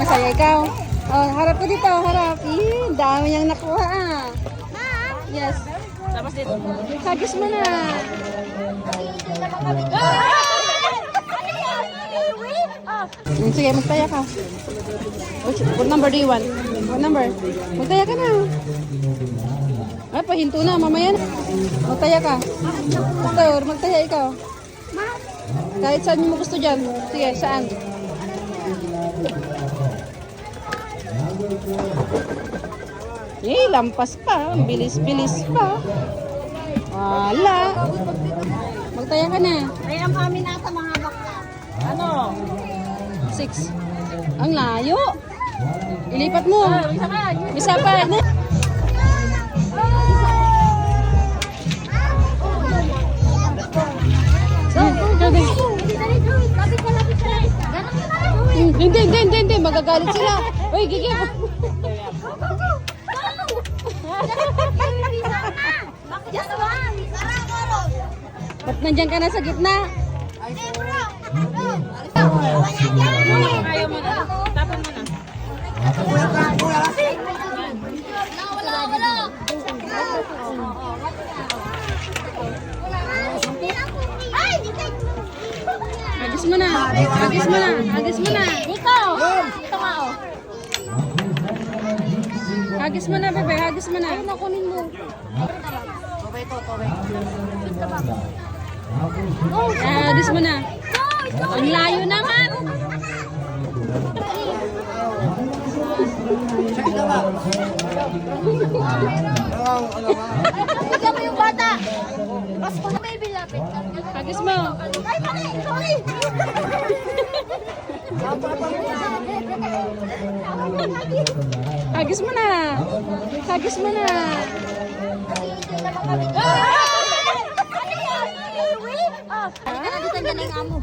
masaya ikaw. Oh, harap ko dito, harap. Dami niyang nakuha ah. Yes. Tapos dito. Hagis mo na. Sige, magtaya ka. What number do you want? What number? Magtaya ka na. Ay, pahinto na, mamaya na. Magtaya ka. Magtaya ikaw. Kahit saan mo gusto dyan. Sige, saan? Lampas pa. Bilis-bilis pa. Wala. Magtaya ka na. Ay, ang amin nata mga bakla. Ano? 6. Ang layo. Ilipat mo. Isa pa. Hindi. Magagalit sila. Uy, Gigi. Ba't nandyan ka na sa gitna? Ayaw mo na. Tapon mo na. Wala. Hagis mo na. Hagis mo na. Ikaw. Ito nga oh. Hagis mo na, bebe. Hagis mo na. Ayun, nakunin mo. Hagis mo na. Ang layo naman. Bigyan mo yung bata. Mas pa may bilapit. Hagis mo. Ay, sorry. Hagis mo na. Hagis mo na. Halika na dito, dyan na yung amo.